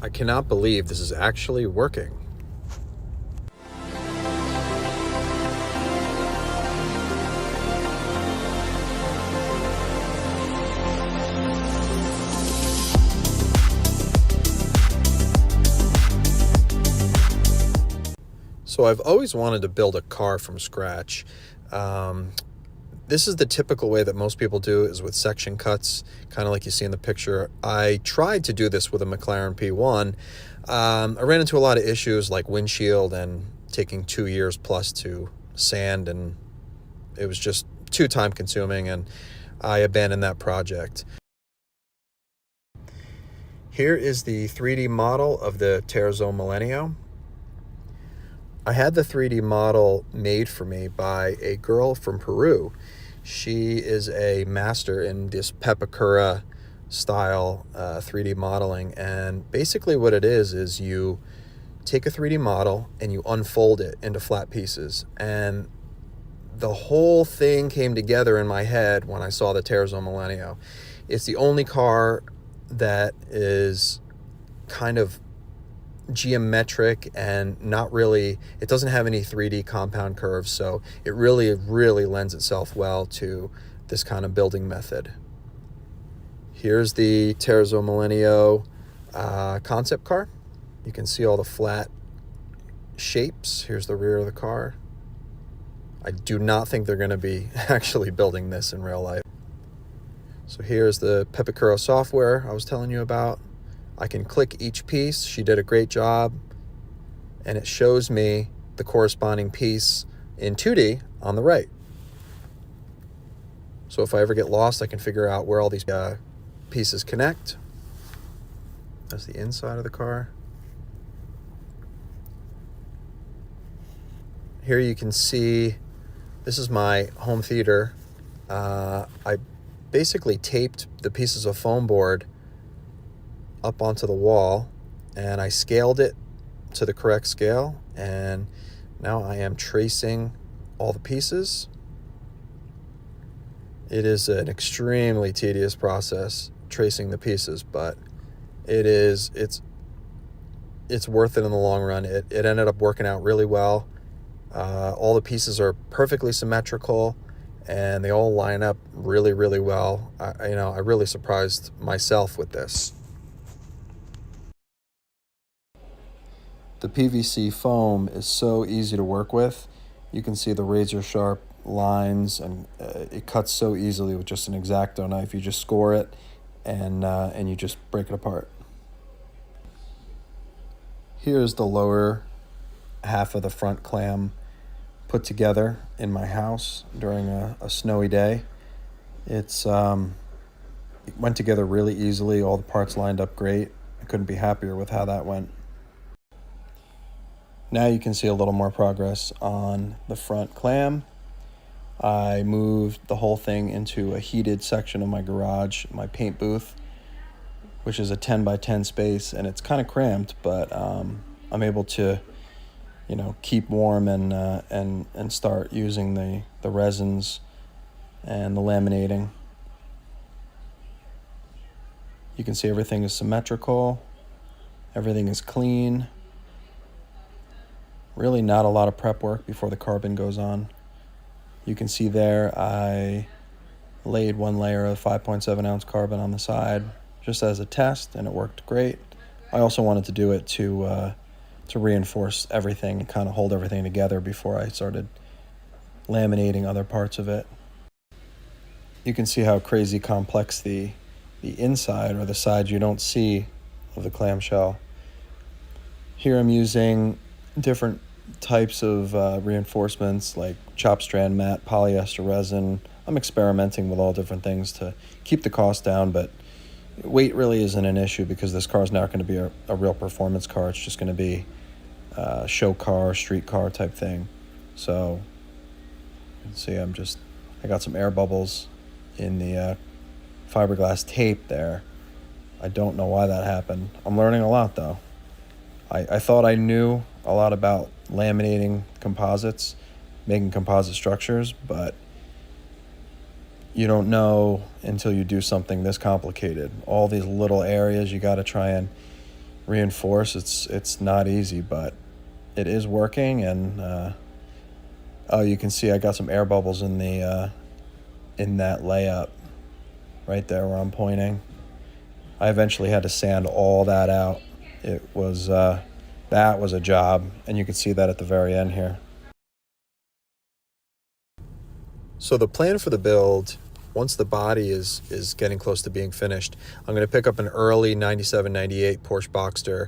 I cannot believe this is actually working. So I've always wanted to build a car from scratch. This is the typical way that most people do, is with section cuts, kind of like you see in the picture. I tried to do this with a McLaren P1. I ran into a lot of issues like windshield and taking 2 years plus to sand, and it was just too time consuming, and I abandoned that project. Here is the 3D model of the Terzo Millennio. I had the 3D model made for me by a girl from Peru. She is a master in this Pepakura style 3D modeling, and basically what it is you take a 3D model and you unfold it into flat pieces, and the whole thing came together in my head when I saw the Terzo Millennio. It's the only car that is kind of geometric and not really, it doesn't have any 3D compound curves, so it really lends itself well to this kind of building method. Here's the Terzo Millennio concept car. You can see all the flat shapes. Here's the rear of the car. I do not think they're going to be actually building this in real life. So here's the Pepakura software I was telling you about. I can click each piece. She did a great job, and it shows me the corresponding piece in 2D on the right. So if I ever get lost, I can figure out where all these pieces connect. That's the inside of the car. Here you can see, this is my home theater. I basically taped the pieces of foam board up onto the wall, and I scaled it to the correct scale, and now I am tracing all the pieces. It is an extremely tedious process tracing the pieces, but it's worth it in the long run. It ended up working out really well. All the pieces are perfectly symmetrical, and they all line up really well. I really surprised myself with this. The PVC foam is so easy to work with. You can see the razor sharp lines, and it cuts so easily with just an X-Acto knife. You just score it, and you just break it apart. Here's the lower half of the front clam put together in my house during a snowy day. It went together really easily. All the parts lined up great. I couldn't be happier with how that went. Now you can see a little more progress on the front clam. I moved the whole thing into a heated section of my garage, my paint booth, which is a 10 by 10 space, and it's kind of cramped, but I'm able to, keep warm and start using the resins and the laminating. You can see everything is symmetrical, everything is clean. Really not a lot of prep work before the carbon goes on. You can see there I laid one layer of 5.7 ounce carbon on the side just as a test, and it worked great. I also wanted to do it to reinforce everything and kind of hold everything together before I started laminating other parts of it. You can see how crazy complex the inside, or the side you don't see, of the clamshell. Here I'm using different types of reinforcements like chop strand mat, polyester resin. I'm experimenting with all different things to keep the cost down, but weight really isn't an issue because this car is not going to be a real performance car. It's just going to be a show car, street car type thing. So you can see I got some air bubbles in the fiberglass tape there. I don't know why that happened. I'm learning a lot though. I thought I knew a lot about laminating composites, making composite structures, but you don't know until you do something this complicated. All these little areas you got to try and reinforce. It's not easy, but it is working. And oh, you can see I got some air bubbles in the in that layup right there where I'm pointing. I eventually had to sand all that out. It was that was a job, and you can see that at the very end here. So the plan for the build, once the body is getting close to being finished, I'm going to pick up an early 97, 98 Porsche Boxster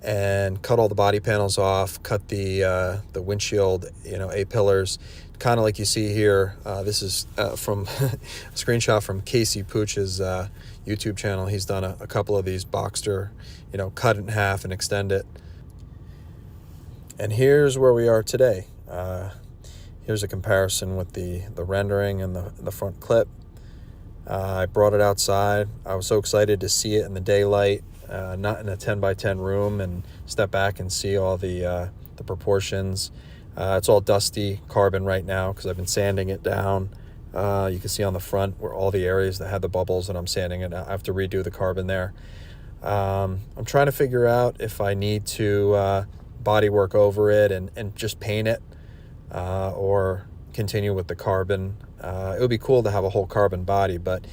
and cut all the body panels off, cut the windshield, A-pillars, kind of like you see here. This is from a screenshot from Casey Pooch's YouTube channel. He's done a couple of these Boxster, cut it in half and extend it. And here's where we are today. Here's a comparison with the rendering and the front clip. I brought it outside. I was so excited to see it in the daylight, not in a 10 by 10 room, and step back and see all the proportions. It's all dusty carbon right now because I've been sanding it down. You can see on the front where all the areas that had the bubbles, and I'm sanding it. I have to redo the carbon there. I'm trying to figure out if I need to body work over it and just paint it, or continue with the carbon. It would be cool to have a whole carbon body, but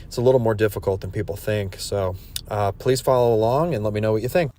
it's a little more difficult than people think. So please follow along and let me know what you think.